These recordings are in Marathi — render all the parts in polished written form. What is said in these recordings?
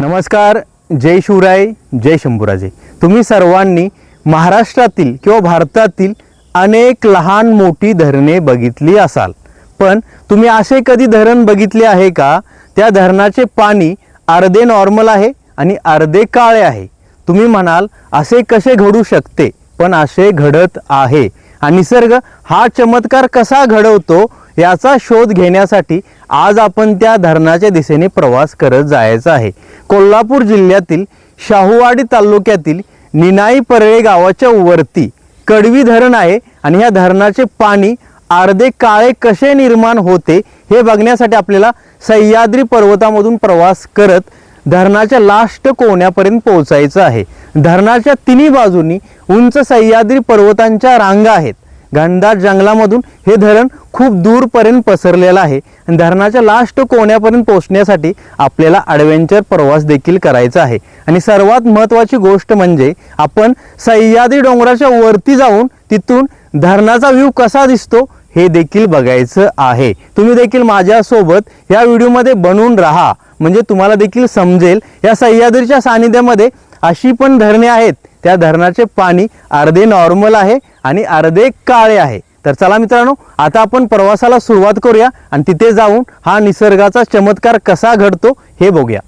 नमस्कार, जय शिवराय, जय शंभूराजे। तुम्ही सर्वांनी महाराष्ट्रातील किंवा भारतातील अनेक लहान मोठी धरणे बघितली असाल, पण तुम्ही असे कधी धरण बघितले आहे का त्या धरणाचे पाणी अर्धे नॉर्मल आहे आणि अर्धे काळे आहे? तुम्ही म्हणाल असे कसे घडू शकते, पण असे घडत आहे। आणि निसर्ग हा चमत्कार कसा घडवतो याचा शोध घेण्यासाठी आज आपण त्या धरणाच्या दिशेने प्रवास करत जायचा आहे। कोल्हापूर जिल्ह्यातील शाहूवाडी तालुक्यातील निनाई परळे गावाच्या वरती कडवी धरण आहे आणि या धरणाचे पाणी अर्धे काळे कसे निर्माण होते हे बघण्यासाठी आपल्याला सह्याद्री पर्वतामधून प्रवास करत धरणाच्या लास्ट कोण्यापर्यंत पोहोचायचं आहे। धरणाच्या तिन्ही बाजूंनी उंच सह्याद्री पर्वतांच्या रांगा आहेत। घनदाट जंगलामधून हे धरण खूप दूरपर्यंत पसरलेलं आहे आणि धरणाच्या लास्ट कोण्यापर्यंत पोहोचण्यासाठी आपल्याला ॲडव्हेंचर प्रवास देखील करायचा आहे। आणि सर्वात महत्त्वाची गोष्ट म्हणजे आपण सह्याद्री डोंगराच्या वरती जाऊन तिथून धरणाचा व्ह्यू कसा दिसतो हे देखील बघायचं आहे। तुम्ही देखील माझ्यासोबत या व्हिडिओमध्ये बनून राहा, म्हणजे तुम्हाला देखील समजेल या सह्याद्रीच्या सानिध्यामध्ये अशी पण धरणे आहेत, त्या धरणाचे पाणी अर्धे नॉर्मल आहे आणि अर्धे काळे आहे। तर चला मित्रांनो, आता आपण प्रवासाला सुरुवात करूया आणि तिथे जाऊन हा निसर्गाचा चमत्कार कसा घडतो हे बघूया।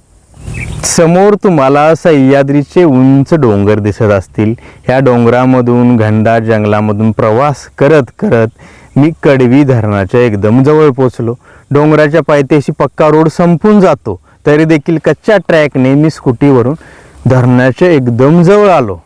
समोर तुम्हाला सह्याद्रीचे उंच डोंगर दिसत असतील। ह्या डोंगरामधून घनदाट जंगलामधून प्रवास करत करत मी कडवी धरणाच्या एकदम जवळ पोहोचलो। डोंगराच्या पायथ्याशी पक्का रोड संपून जातो, तरी देखील कच्च्या ट्रॅकने मी स्कूटीवरून धरणाच्या एकदम जवळ आलो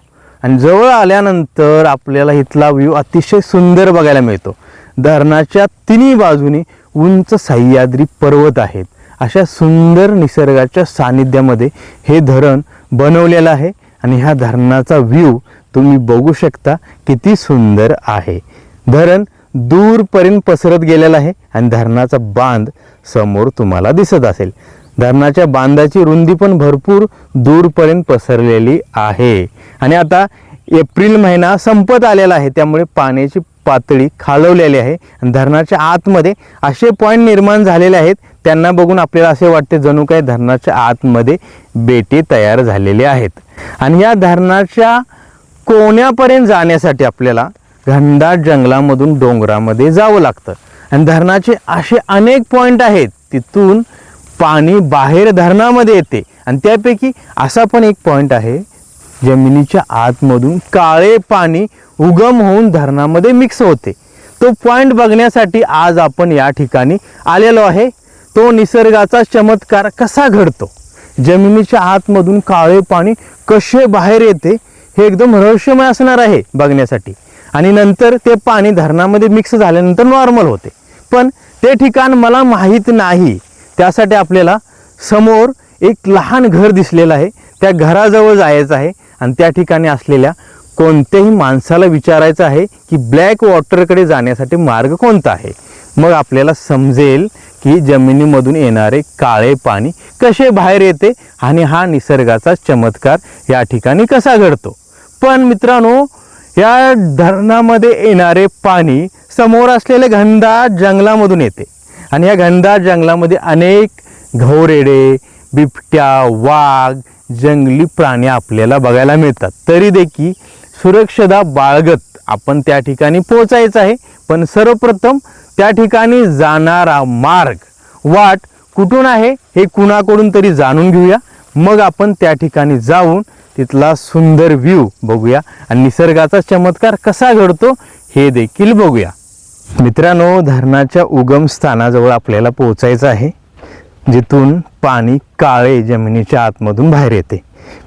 आणि जवळ आल्यानंतर आपल्याला इथला व्ह्यू अतिशय सुंदर बघायला मिळतो। धरणाच्या तिन्ही बाजूनी उंच सह्याद्री पर्वत आहेत। अशा सुंदर निसर्गाच्या सानिध्यामध्ये हे धरण बनवलेलं आहे आणि ह्या धरणाचा व्ह्यू तुम्ही बघू शकता किती सुंदर आहे। धरण दूरपर्यंत पसरत गेलेला आहे आणि धरणाचा बांध समोर तुम्हाला दिसत असेल। धरणाच्या बांधाची रुंदी पण भरपूर दूरपर्यंत पसरलेली आहे आणि आता एप्रिल महिना संपत आलेला आहे, त्यामुळे पाण्याची पातळी खालवलेली आहे आणि धरणाच्या आतमध्ये असे पॉईंट निर्माण झालेले आहेत, त्यांना बघून आपल्याला असे वाटते जणू काही धरणाच्या आतमध्ये बेटे तयार झालेले आहेत। आणि या धरणाच्या कोण्यापर्यंत जाण्यासाठी आपल्याला घनदाट जंगलामधून डोंगरामध्ये जावं लागतं आणि धरणाचे असे अनेक पॉईंट आहेत, तिथून पाणी बाहेर धरणामध्ये येते आणि त्यापैकी असा पण एक पॉईंट आहे जमिनीच्या आतमधून काळे पाणी उगम होऊन धरणामध्ये मिक्स होते। तो पॉईंट बघण्यासाठी आज आपण या ठिकाणी आलेलो आहे। तो निसर्गाचा चमत्कार कसा घडतो, जमिनीच्या आतमधून काळे पाणी कसे बाहेर येते हे एकदम रहस्यमय असणार आहे बघण्यासाठी। आणि नंतर ते पाणी धरणामध्ये मिक्स झाल्यानंतर नॉर्मल होते, पण ते ठिकाण मला माहीत नाही। त्यासाठी आपल्याला समोर एक लहान घर दिसलेलं आहे, त्या घराजवळ जायचं आहे आणि त्या ठिकाणी असलेल्या कोणत्याही माणसाला विचारायचं आहे की ब्लॅक वॉटरकडे जाण्यासाठी मार्ग कोणता आहे। मग आपल्याला समजेल की जमिनीमधून येणारे काळे पाणी कसे बाहेर येते आणि हा निसर्गाचा चमत्कार या ठिकाणी कसा घडतो। पण मित्रांनो, या धरणामध्ये येणारे पाणी समोर असलेल्या घनदाट जंगलामधून येते आणि या घनदाट जंगलामध्ये अनेक घोरेडे, बिबट्या, वाघ, जंगली प्राणी आपल्याला बघायला मिळतात। तरी देखील सुरक्षता बाळगत आपण त्या ठिकाणी पोहोचायचं आहे, पण सर्वप्रथम त्या ठिकाणी जाणारा मार्ग, वाट कुठून आहे हे कुणाकडून तरी जाणून घेऊया। मग आपण त्या ठिकाणी जाऊन तिथला सुंदर व्ह्यू बघूया आणि निसर्गाचा चमत्कार कसा घडतो हे देखील बघूया। मित्रांनो, धरणाच्या उगम स्थानाजवळ आपल्याला पोहोचायचं आहे, जिथून पाणी काळे जमिनीच्या आतमधून बाहेर येते।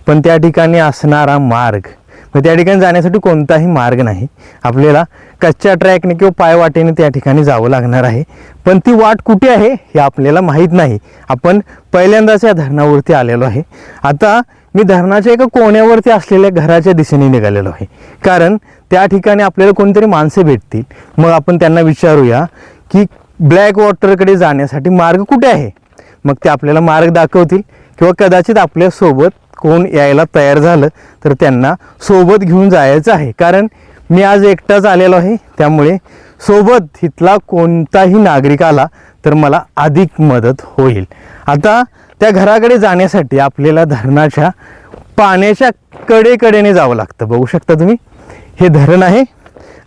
पण त्या ठिकाणी असणारा मार्ग, त्या ठिकाणी जाण्यासाठी कोणताही मार्ग नाही, आपल्याला कच्च्या ट्रॅकने किंवा पायवाटेने त्या ठिकाणी जावं लागणार आहे। पण ती वाट कुठे आहे हे आपल्याला माहीत नाही। आपण पहिल्यांदाच या धरणावरती आलेलो आहे। आता मी धरणाच्या एका कोण्यावरती असलेल्या घराच्या दिशेने निघालेलो आहे, कारण त्या ठिकाणी आपल्याला कोणतरी माणसे भेटतील। मग आपण त्यांना विचारूया की ब्लॅक वॉटरकडे जाण्यासाठी मार्ग कुठे आहे। मग ते आपल्याला मार्ग दाखवतील किंवा कदाचित आपल्यासोबत कोण यायला तयार झालं तर त्यांना सोबत घेऊन जायचं आहे, कारण मी आज एकटाच आलेलो आहे, त्यामुळे सोबत इथला कोणताही नागरिक आला तर मला अधिक मदत होईल। आता त्या घराकडे जाण्यासाठी आपल्याला धरणाच्या पाण्याच्या कडेकडेने जावं लागतं. बघू शकता तुम्ही, हे धरण आहे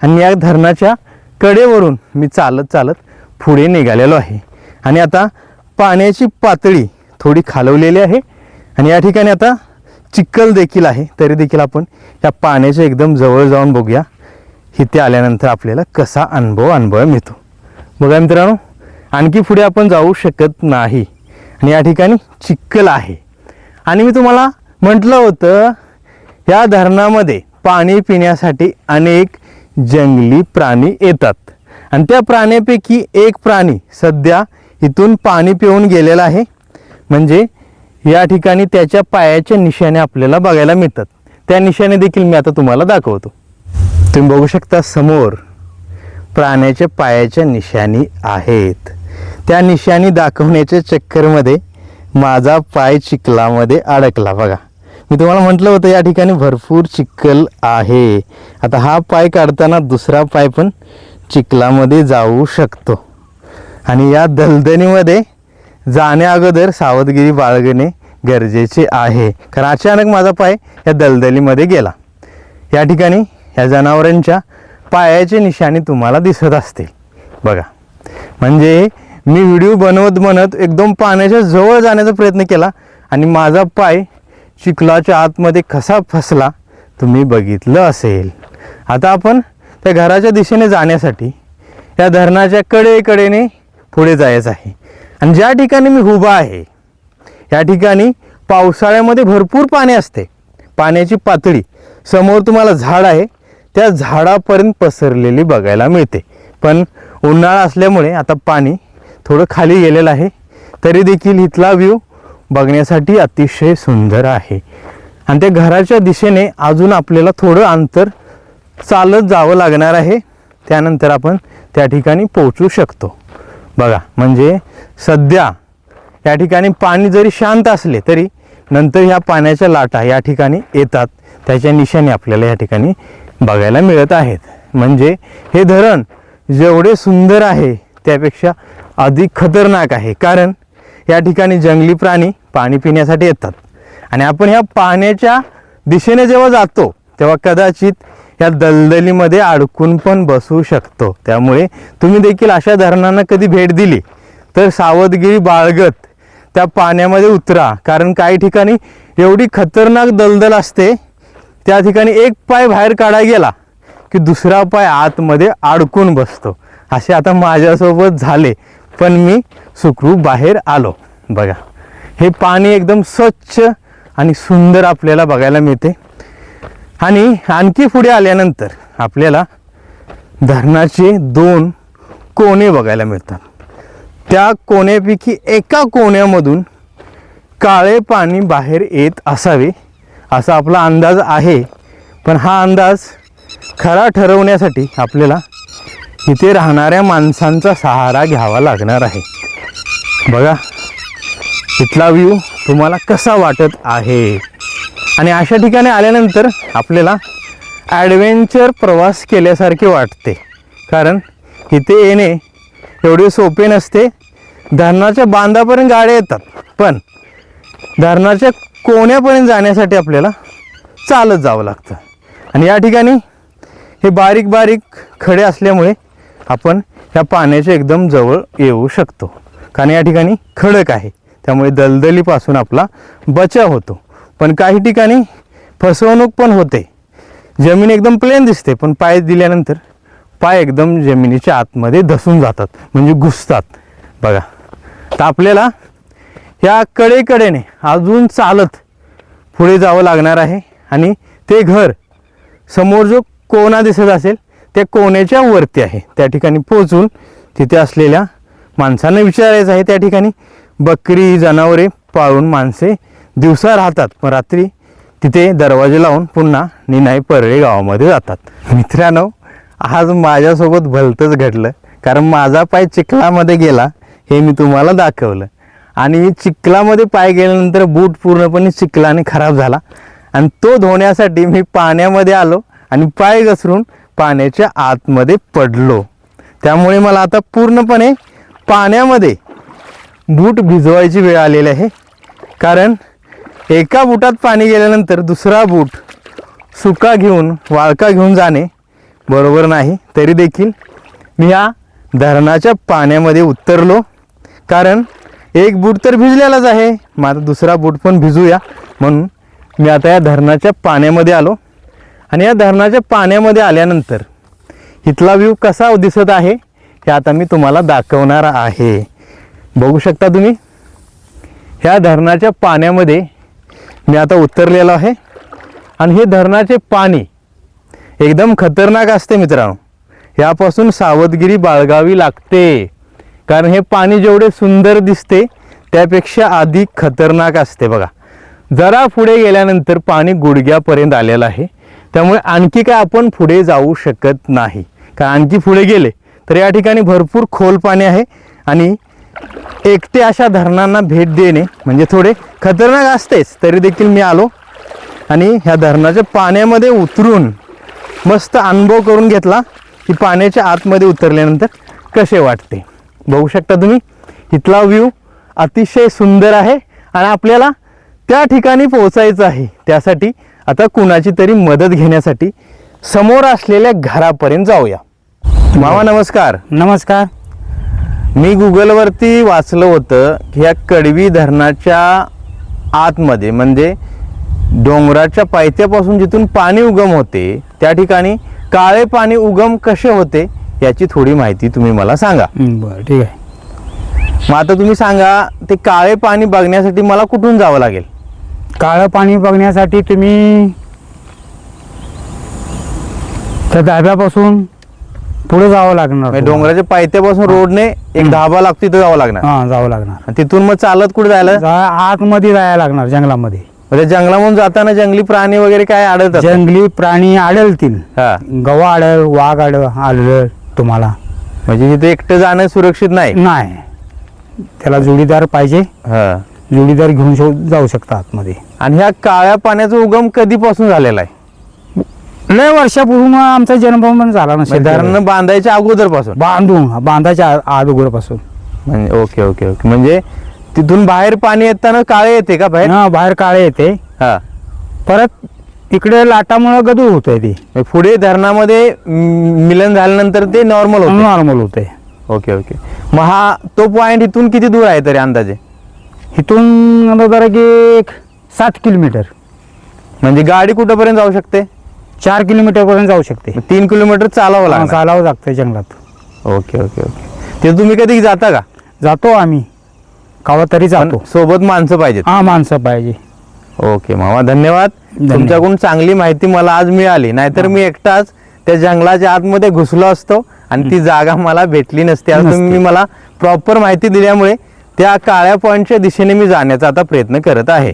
आणि या धरणाच्या कडेवरून मी चालत चालत पुढे निघालेलो आहे. आणि आता पाण्याची पातळी थोडी खालवलेली आहे आणि या ठिकाणी आता चिखल देखील आहे. तरी देखील आपण या पाण्याच्या एकदम जवळ जाऊन बघूया इथे आल्यानंतर आपल्याला कसा अनुभव मिळतो. बघा मित्रांनो, आणखी पुढे आपण जाऊ शकत नाही आणि या ठिकाणी चिखल आहे. आणि मी तुम्हाला म्हटलं होतं या धरणामध्ये पाणी पिण्यासाठी अनेक जंगली प्राणी येतात आणि त्या प्राण्यापैकी एक प्राणी सध्या इथून पाणी पिऊन गेलेला आहे. म्हणजे या ठिकाणी त्याच्या पायाच्या निशाणे आपल्याला बघायला मिळतात. त्या निशाणे देखील मी आता तुम्हाला दाखवतो. तुम्ही बघू शकता समोर प्राण्याच्या पायाच्या निशाणी आहेत. त्या निशाणी दाखवण्याच्या चक्करमध्ये माझा पाय चिखलामध्ये अडकला. बघा, मी तुम्हाला म्हटलं होतं या ठिकाणी भरपूर चिखल आहे. आता हा पाय काढताना दुसरा पाय पण चिखलामध्ये जाऊ शकतो आणि या दलदलीमध्ये जाण्या अगोदर सावधगिरी बाळगणे गरजेचे आहे, कारण अचानक माझा पाय या दलदलीमध्ये गेला. या ठिकाणी या जनावरांच्या पायाचे निशाणे तुम्हाला दिसत असतील. बघा, म्हणजे मी व्हिडिओ बनवत एकदम पाण्याच्या जवळ जाण्याचा प्रयत्न केला आणि माझा पाय चिखलाच्या आतमध्ये कसा फसला तुम्ही बघितलं असेल. आता आपण त्या घराच्या दिशेने जाण्यासाठी या धरणाच्या कडेकडेने पुढे जायचं आहे. आणि ज्या ठिकाणी मी उभा आहे या ठिकाणी पावसाळ्यामध्ये भरपूर पाणी असते. पाण्याची पातळी समोर तुम्हाला झाड आहे त्या झाडापर्यंत पसरलेली बघायला मिळते. पण उन्हाळा असल्यामुळे आता पाणी थोडं खाली गेलेलं आहे. तरी देखील इथला व्ह्यू बघण्यासाठी अतिशय सुंदर आहे. आणि त्या घराच्या दिशेने अजून आपल्याला थोडं अंतर चालत जावं लागणार आहे. त्यानंतर आपण त्या ठिकाणी पोहोचू शकतो. बघा, म्हणजे सध्या या ठिकाणी पाणी जरी शांत असले तरी नंतर ह्या पाण्याच्या लाटा या ठिकाणी येतात. त्याच्या निशाणे आपल्याला या ठिकाणी बघायला मिळत आहेत. म्हणजे हे धरण जेवढे सुंदर आहे त्यापेक्षा अधिक खतरनाक आहे, कारण या ठिकाणी जंगली प्राणी पाणी पिण्यासाठी येतात आणि आपण ह्या पाण्याच्या दिशेने जेव्हा जातो तेव्हा कदाचित या दलदलीमध्ये अडकून पण बसू शकतो. त्यामुळे तुम्ही देखील अशा धरणांना कधी भेट दिली तर सावधगिरी बाळगत त्या पाण्यामध्ये उतरा, कारण काही ठिकाणी एवढी खतरनाक दलदल असते त्या ठिकाणी एक पाय बाहेर काढा गेला की दुसरा पाय आतमध्ये अडकून बसतो. असे आता माझ्यासोबत झाले, पण मी सुखरूप बाहेर आलो. बघा, हे पाणी एकदम स्वच्छ आणि सुंदर आपल्याला बघायला मिळते. आणि आणखी पुढे आल्यानंतर आपल्याला धरणाचे 2 कोने बघायला मिळतात. त्या कोण्यापैकी एका कोण्यामधून काळे पाणी बाहेर येत असावे असा आपला अंदाज आहे. पण हा अंदाज खरा ठरवण्यासाठी आपल्याला इथे राहणाऱ्या माणसांचा सहारा घ्यावा लागणार आहे. बघा, इथला व्ह्यू तुम्हाला कसा वाटत आहे. आणि अशा ठिकाणी आल्यानंतर आपल्याला ॲडव्हेंचर प्रवास केल्यासारखे वाटते, कारण इथे येणे एवढे सोपे नसते. धरणाच्या बांधापर्यंत गाड्या येतात, पण धरणाच्या कोण्यापर्यंत जाण्यासाठी आपल्याला चालत जावं लागतं. आणि या ठिकाणी हे बारीक बारीक खडे असल्यामुळे आपण ह्या पाण्याच्या एकदम जवळ येऊ शकतो, कारण या ठिकाणी खडक आहे. त्यामुळे दलदलीपासून आपला बचाव होतो. पण काही ठिकाणी फसवणूक पण होते. जमीन एकदम प्लेन दिसते, पण पाय दिल्यानंतर पाय एकदम जमिनीच्या आतमध्ये धसून जातात, म्हणजे घुसतात. बघा, तर आपल्याला ह्या कडेकडेने अजून चालत पुढे जावं लागणार आहे. आणि ते घर समोर जो कोना दिसत असेल त्या कोण्याच्या वरती आहे. त्या ठिकाणी पोहोचून तिथे असलेल्या माणसांना विचारायचं आहे. त्या ठिकाणी बकरी जनावरे पाळून माणसे दिवसा राहतात, पण रात्री तिथे दरवाजे लावून पुन्हा निनाई परळे गावामध्ये जातात. मित्रांनो, आज माझ्यासोबत भलतंच घडलं, कारण माझा पाय चिखलामध्ये गेला हे मी तुम्हाला दाखवलं. आणि चिखलामध्ये पाय गेल्यानंतर बूट पूर्णपणे चिखलाने खराब झाला आणि तो धुण्यासाठी मी पाण्यामध्ये आलो आणि पाय घसरून पाण्याच्या आतमध्ये पडलो. त्यामुळे मला आता पूर्णपणे पाण्यामध्ये बूट भिजवायची वेळ आलेली आहे. कारण एका बुटात पाणी गेल्यानंतर दुसरा बूट सुका घेऊन वाळका घेऊन जाणे बरोबर नाही. तरी देखील मी या धरणाच्या पाण्यामध्ये उतरलो, कारण एक बूट तर भिजलेलाच आहे, मग आता दुसरा बूट पण भिजूया म्हणून मी आता या धरणाच्या पाण्यामध्ये आलो. आणि या धरणाच्या पाण्यामध्ये आल्यानंतर इथला व्ह्यू कसा दिसत आहे हे आता मी तुम्हाला दाखवणार आहे. बघू शकता तुम्ही, ह्या धरणाच्या पाण्यामध्ये मी आता उतरलेलो आहे. आणि हे धरणाचे पाणी एकदम खतरनाक असते मित्रांनो, यापासून सावधगिरी बाळगावी लागते. कारण हे पाणी जेवढे सुंदर दिसते त्यापेक्षा अधिक खतरनाक असते. बघा, जरा पुढे गेल्यानंतर पाणी गुडघ्यापर्यंत आलेलं आहे, त्यामुळे आणखी काय आपण पुढे जाऊ शकत नाही. कारण आणखी पुढे गेले तर या ठिकाणी भरपूर खोल पाणी आहे आणि एकटे अशा धरणांना भेट देणे म्हणजे थोडे खतरनाक असतेच. तरी देखील मी आलो आणि ह्या धरणाच्या पाण्यामध्ये उतरून मस्त अनुभव करून घेतला की पाण्याच्या आतमध्ये उतरल्यानंतर कसे वाटते. बघू शकता तुम्ही, इथला व्ह्यू अतिशय सुंदर आहे आणि आपल्याला त्या ठिकाणी पोहोचायचं आहे. त्यासाठी आता कुणाची तरी मदत घेण्यासाठी समोर असलेल्या घरापर्यंत जाऊया. मामा नमस्कार. नमस्कार. मी गुगलवरती वाचलं होतं की ह्या कडवी धरणाच्या आतमध्ये म्हणजे डोंगराच्या पायथ्यापासून जिथून पाणी उगम होते त्या ठिकाणी काळे पाणी उगम कसे होते याची थोडी माहिती तुम्ही मला सांगा. बरं, ठीक आहे. मग आता तुम्ही सांगा, ते काळे पाणी बघण्यासाठी मला कुठून जावं लागेल? काळं पाणी बघण्यासाठी तुम्ही त्या धाब्यापासून पुढे जावं लागणार. म्हणजे डोंगराच्या पायथ्यापासून रोडने एक धाबा लागतो, तिथं जावं लागणार. हां, जावं लागणार. आणि तिथून मग चालत कुठे जायला? आतमध्ये जायला लागणार, जंगलामध्ये. म्हणजे जंगलामधून जाताना जंगली प्राणी वगैरे काय आढळतात? जंगली प्राणी आढळतील. हा, गवा आढळ, वाघ आढळ तुम्हाला. म्हणजे तिथे एकटं जाणं सुरक्षित नाही. नाही, त्याला जोडीदार पाहिजे. हा, जोडीदार घेऊन जाऊ शकता आतमध्ये. आणि ह्या काळ्या पाण्याचा उगम कधीपासून झालेला आहे? लय वर्षापूर्वी आमचा जन्म पण झाला नसेल. धरण बांधायच्या अगोदरपासून? बांधायच्या अगोदरपासून. म्हणजे ओके ओके ओके. म्हणजे तिथून बाहेर पाणी येताना काळे येते का बाहेर? हा, बाहेर काळे येते. हा, परत इकडे लाटामुळे गदूळ होतंय ते. म्हणजे पुढे धरणामध्ये मिलन झाल्यानंतर ते नॉर्मल होते. नॉर्मल होतंय. Okay okay. मग हा तो पॉइंट इथून किती दूर आहे तरी अंदाजे? इथून जरा की एक 7 किलोमीटर. म्हणजे गाडी कुठपर्यंत जाऊ शकते? 4 किलोमीटर पर्यंत जाऊ शकते. 3 किलोमीटर चालावं लागणार. चालावं लागतंय जंगलात. Okay okay okay. ते तुम्ही कधी जाता का? जातो आम्ही, कावा तरी जातो. सोबत माणसं पाहिजेत? हा, माणसं पाहिजे. ओके मामा, धन्यवाद. तुमच्याकडून चांगली माहिती मला आज मिळाली. नाहीतर मी एकटाच त्या जंगलाच्या आतमध्ये घुसलो असतो आणि ती जागा मला भेटली नसती. आज तुम्ही मला प्रॉपर माहिती दिल्यामुळे त्या काळ्या पॉईंटच्या दिशेने मी जाण्याचा आता प्रयत्न करत आहे.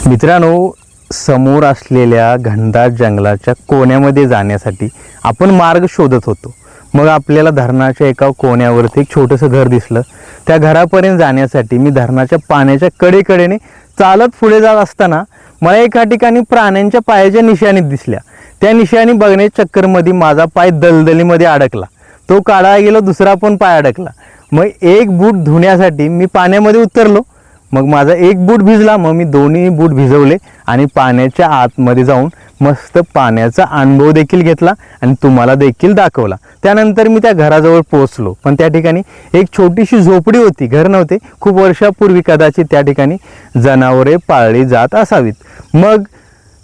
मित्रांनो, समोर असलेल्या घनदाट जंगलाच्या कोण्यामध्ये जाण्यासाठी आपण मार्ग शोधत होतो. मग आपल्याला धरणाच्या एका कोण्यावरती एक छोटंसं घर दिसलं. त्या घरापर्यंत जाण्यासाठी मी धरणाच्या पाण्याच्या कडेकडेने चालत पुढे जात असताना मला एका ठिकाणी प्राण्यांच्या पायाच्या निशाणी दिसल्या. त्या निशाणी बघण्याच्या चक्करमध्ये माझा पाय दलदलीमध्ये अडकला. तो काढायला गेलो, दुसरा पण पाय अडकला. मग एक बूट धुण्यासाठी मी पाण्यामध्ये उतरलो. मग माझा एक बूट भिजला. मग मी दोन्ही बूट भिजवले आणि पाण्याच्या आतमध्ये जाऊन मस्त पाण्याचा अनुभव देखील घेतला आणि तुम्हाला देखील दाखवला. त्यानंतर मी त्या घराजवळ पोहोचलो. पण त्या ठिकाणी एक छोटीशी झोपडी होती, घर नव्हते. खूप वर्षापूर्वी कदाचित त्या ठिकाणी जनावरे पाळली जात असावीत. मग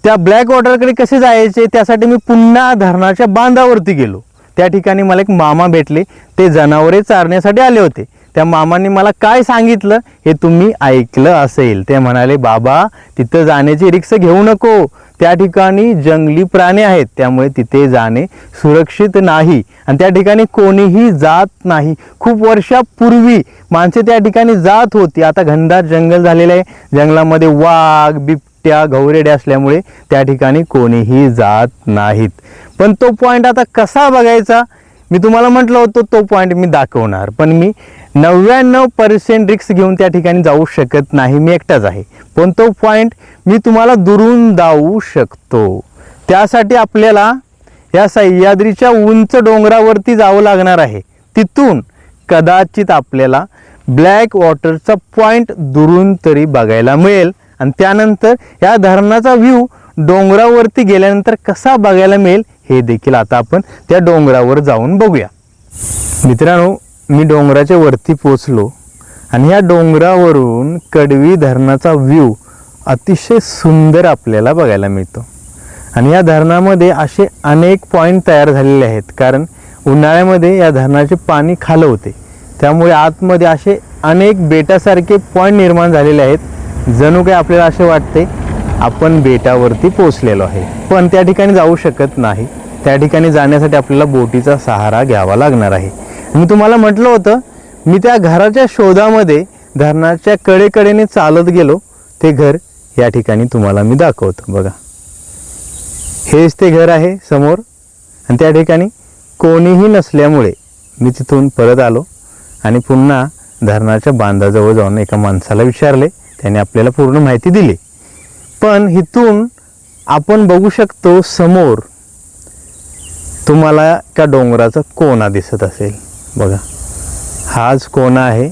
त्या ब्लॅक वॉटरकडे कसे जायचे त्यासाठी मी पुन्हा धरणाच्या बांधावरती गेलो. त्या ठिकाणी मला एक मामा भेटले. ते जनावरे चारण्यासाठी आले होते. त्या मामांनी मला काय सांगितलं हे तुम्ही ऐकलं असेल. ते म्हणाले, बाबा तिथं जाण्याची रिस्क घेऊ नको, त्या ठिकाणी जंगली प्राणी आहेत, त्यामुळे तिथे जाणे सुरक्षित नाही आणि त्या ठिकाणी कोणीही जात नाही. खूप वर्षापूर्वी माणसे त्या ठिकाणी जात होती. आता घनदाट जंगल झालेलं आहे. जंगलामध्ये वाघ, बिबट्या, घौरेडे असल्यामुळे त्या ठिकाणी कोणीही जात नाहीत. पण तो पॉईंट आता कसा बघायचा मी तुम्हाला म्हटलं होतं, तो पॉईंट मी दाखवणार. पण मी 99% रिस्क घेऊन त्या ठिकाणी जाऊ शकत नाही, मी एकटाच आहे. पण तो पॉईंट मी तुम्हाला दुरून जाऊ शकतो. त्यासाठी आपल्याला या सह्याद्रीच्या उंच डोंगरावरती जावं लागणार आहे. तिथून कदाचित आपल्याला ब्लॅक वॉटरचा पॉईंट दुरून तरी बघायला मिळेल. आणि त्यानंतर या धरणाचा व्ह्यू डोंगरावरती गेल्यानंतर कसा बघायला मिळेल हे देखील आता आपण त्या डोंगरावर जाऊन बघूया. मित्रांनो, मी डोंगराच्या वरती पोचलो आणि या डोंगरावरून कडवी धरणाचा व्ह्यू अतिशय सुंदर आपल्याला बघायला मिळतो. आणि या धरणामध्ये असे अनेक पॉईंट तयार झालेले आहेत, कारण उन्हाळ्यामध्ये या धरणाचे पाणी खालवते, त्यामुळे आतमध्ये असे अनेक बेटासारखे पॉईंट निर्माण झालेले आहेत. जणू काही आपल्याला असे वाटते आपण बेटावरती पोचलेलो आहे, पण त्या ठिकाणी जाऊ शकत नाही. त्या ठिकाणी जाण्यासाठी आपल्याला बोटीचा सहारा घ्यावा लागणार आहे. मी तुम्हाला म्हटलं होतं, मी त्या घराच्या शोधामध्ये धरणाच्या कडेकडेने चालत गेलो. ते घर या ठिकाणी तुम्हाला मी दाखवतो. बघा, हेच ते घर आहे समोर. आणि त्या ठिकाणी कोणीही नसल्यामुळे मी तिथून परत आलो आणि पुन्हा धरणाच्या बांधाजवळ जाऊन एका माणसाला विचारले. त्याने आपल्याला पूर्ण माहिती दिली. पण इथून आपण बघू शकतो समोर तुम्हाला त्या डोंगराचा कोना दिसत असेल. बघा, हाच कोना आहे.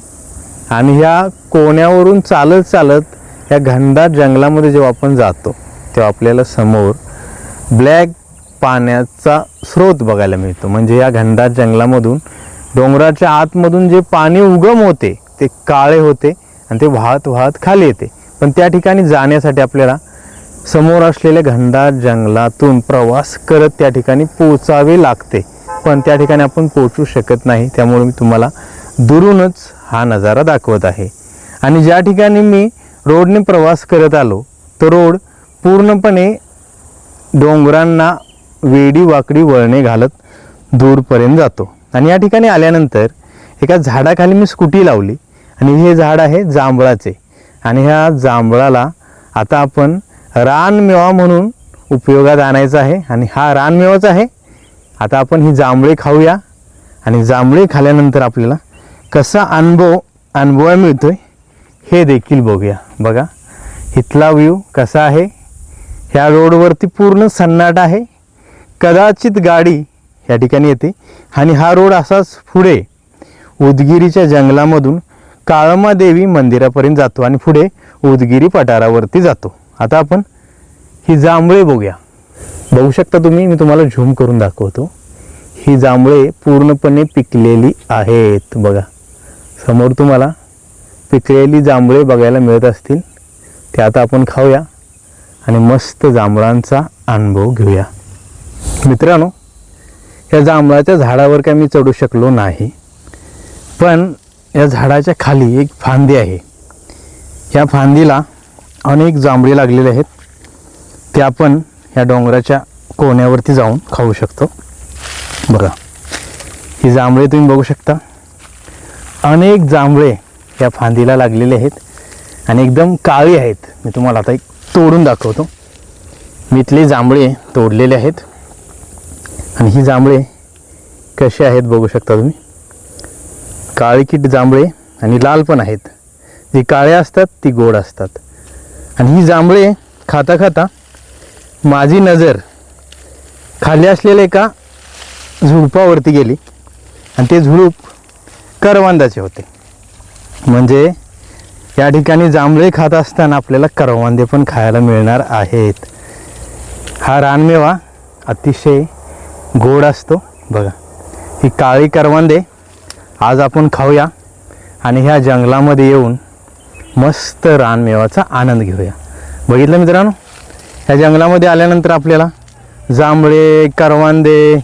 आणि ह्या कोण्यावरून चालत चालत या घनदाट जंगलामध्ये जेव्हा आपण जातो तेव्हा आपल्याला समोर ब्लॅक पाण्याचा स्रोत बघायला मिळतो. म्हणजे या घनदाट जंगलामधून डोंगराच्या आतमधून जे पाणी उगम होते ते काळे होते आणि ते वाहत वाहत खाली येते. पण त्या ठिकाणी जाण्यासाठी आपल्याला समोर असलेल्या घनदाट जंगलातून प्रवास करत त्या ठिकाणी पोचावे लागते. पण त्या ठिकाणी आपण पोचू शकत नाही, त्यामुळे मी तुम्हाला दुरूनच हा नजारा दाखवत आहे. आणि ज्या ठिकाणी मी रोडने प्रवास करत आलो तो रोड पूर्णपणे डोंगरांना वेडी वाकडी वळणे घालत दूरपर्यंत जातो. आणि या ठिकाणी आल्यानंतर एका झाडाखाली मी स्कूटी लावली आणि हे झाड आहे जांभळाचे. आणि ह्या जांभळाला आता आपण रानमेवा म्हणून उपयोगात आणायचा आहे. आणि हा रानमेवाच आहे. आता आपण ही जांभळे खाऊया आणि जांभळे खाल्ल्यानंतर आपल्याला कसा अनुभव मिळतोय हे देखील बघूया. बघा, इथला व्ह्यू कसा आहे. ह्या रोडवरती पूर्ण सन्नाट आहे. कदाचित गाडी या ठिकाणी येते. आणि हा रोड असाच पुढे उदगिरीच्या जंगलामधून काळमादेवी मंदिरापर्यंत जातो आणि पुढे उदगिरी पठारावरती जातो. आता आपण ही जांभळे बघूया. बघू शकता तुम्ही, मी तुम्हाला झूम करून दाखवतो. ही जांभळे पूर्णपणे पिकलेली आहेत. बघा, समोर तुम्हाला पिकलेली जांभळे बघायला मिळत असतील. ते आता आपण खाऊया आणि मस्त जांभळांचा अनुभव घेऊया. मित्रांनो, या जांभळाच्या झाडावर काय मी चढू शकलो नाही, पण या झाडाच्या खाली एक फांदी आहे. या फांदीला अनेक जांभळे लागलेले आहेत. ते आपण या डोंगराच्या कोण्यावरती जाऊन खाऊ शकतो. बघा, ही जांभळे तुम्ही बघू शकता. अनेक जांभळे या फांदीला लागलेले आहेत आणि एकदम काळी आहेत. मी तुम्हाला आता एक तोडून दाखवतो. मी इथले जांभळे तोडलेले आहेत आणि ही जांभळे कसे आहेत बघू शकता तुम्ही. काळीकीट जांभळे आणि लाल पण आहेत. जी काळे असतात ती गोड असतात. आणि ही जांभळे खाता खाता माझी नजर खाली असलेल्या एका झुडपावरती गेली आणि ते झुडूप करवंदाचे होते. म्हणजे या ठिकाणी जांभळे खात असताना आपल्याला करवंदे पण खायला मिळणार आहेत. हा रानमेवा अतिशय गोड असतो. बघा, ही काळी करवंदे आज आपण खाऊया आणि ह्या जंगलामध्ये येऊन मस्त रानमेवाचा आनंद घेऊया. बघितलं मित्रांनो, ह्या जंगलामध्ये आल्यानंतर आपल्याला जांभळे, करवंदे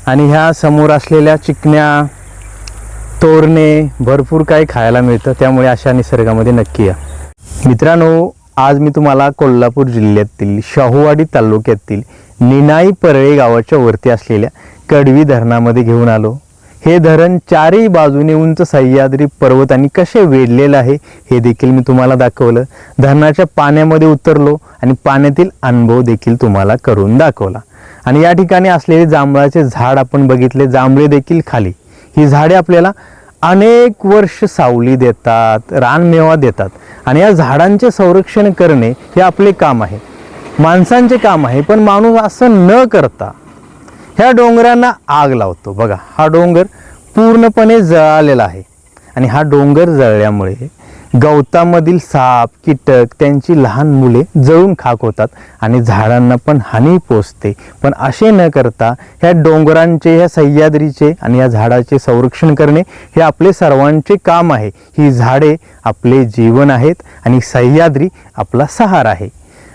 आणि ह्या समोर असलेल्या चिकण्या, तोरणे भरपूर काही खायला मिळतं. त्यामुळे अशा निसर्गामध्ये नक्की या. मित्रांनो, आज मी तुम्हाला कोल्हापूर जिल्ह्यातील शाहूवाडी तालुक्यातील निनाई परळे गावाच्या वरती असलेल्या कडवी धरणामध्ये घेऊन आलो. हे धरण चारही बाजूने उंच सह्याद्री पर्वतांनी कसे वेढलेलं आहे हे देखील मी तुम्हाला दाखवलं. धरणाच्या पाण्यामध्ये उतरलो आणि पाण्यातील अनुभव देखील तुम्हाला करून दाखवला. आणि या ठिकाणी असलेले जांभळाचे झाड आपण बघितले. जांभळे देखील खाली. ही झाडे आपल्याला अनेक वर्ष सावली देतात, रानमेवा देतात. आणि या झाडांचे संरक्षण करणे हे आपले काम आहे, माणसांचे काम आहे. पण माणूस असं न करता ह्या डोंगरांना आग लावतो. बघा, हा डोंगर पूर्णपणे जळालेला आहे आणि हा डोंगर जळल्यामुळे गवतामधील साप कीटक त्यांची लहान मुले जळून खाक होतात आणि झाडांना पण हानी पोचते. पण असे न करता ह्या डोंगरांचे, ह्या सह्याद्रीचे आणि या झाडाचे संरक्षण करणे हे आपले सर्वांचे काम आहे. ही झाडे आपले जीवन आहेत आणि सह्याद्री आपला सहारा आहे.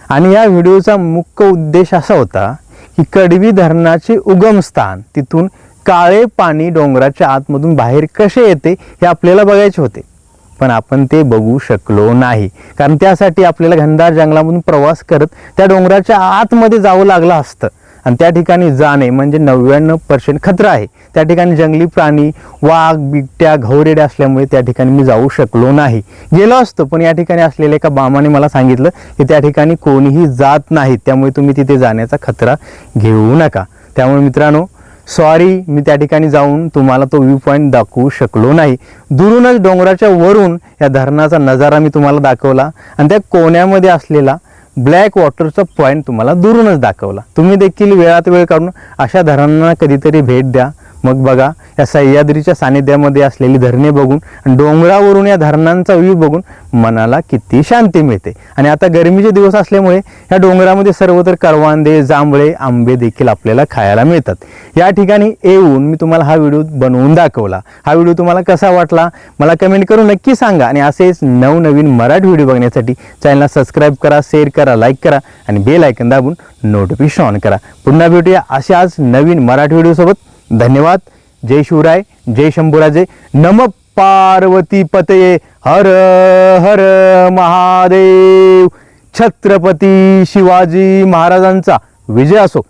आणि या व्हिडिओचा मुख्य उद्देश असा होता की कडवी धरणाचे उगमस्थान, तिथून काळे पाणी डोंगराच्या आतमधून बाहेर कसे येते हे आपल्याला बघायचे होते. पण आपण ते बघू शकलो नाही, कारण त्यासाठी आपल्याला घनदाट जंगलामधून प्रवास करत त्या डोंगराच्या आतमध्ये जावं लागलं असतं. आणि त्या ठिकाणी जाणे म्हणजे 99% खतरा आहे. त्या ठिकाणी जंगली प्राणी, वाघ, बिबट्या, घौरेडे असल्यामुळे त्या ठिकाणी मी जाऊ शकलो नाही. गेलो असतो, पण या ठिकाणी असलेल्या एका बामाने मला सांगितलं की त्या ठिकाणी कोणीही जात नाही, त्यामुळे तुम्ही तिथे जाण्याचा खतरा घेऊ नका. त्यामुळे मित्रांनो, सॉरी, मी त्या ठिकाणी जाऊन तुम्हाला तो व्ह्यू पॉईंट दाखवू शकलो नाही. दुरूनच डोंगराच्या वरून या धरणाचा नजारा मी तुम्हाला दाखवला आणि त्या कोण्यामध्ये असलेला ब्लॅक वॉटरचा पॉईंट तुम्हाला दुरूनच दाखवला. तुम्ही देखील वेळात वेळ काढून अशा धरणांना कधीतरी भेट द्या. मग बघा, या सह्याद्रीच्या सानिध्यामध्ये असलेली धरणे बघून आणि डोंगरावरून या धरणांचा व्ह्यू बघून मनाला किती शांती मिळते. आणि आता गरमीचे दिवस असल्यामुळे या डोंगरामध्ये सर्वत्र करवांदे, जांभळे, आंबे देखील आपल्याला खायला मिळतात. या ठिकाणी येऊन मी तुम्हाला हा व्हिडिओ बनवून दाखवला. हा व्हिडिओ तुम्हाला कसा वाटला मला कमेंट करून नक्की सांगा. आणि असेच नवनवीन मराठी व्हिडिओ बघण्यासाठी चॅनलला सबस्क्राईब करा, शेअर करा, लाईक करा आणि बेल आयकन दाबून नोटिफिकेशन ऑन करा. पुन्हा भेटूया अशाच नवीन मराठी व्हिडिओसोबत. धन्यवाद. जय शिवराय, जय शंभूराजे, नम पार्वती पतये, हर हर महादेव. छत्रपती शिवाजी महाराजांचा विजय असो.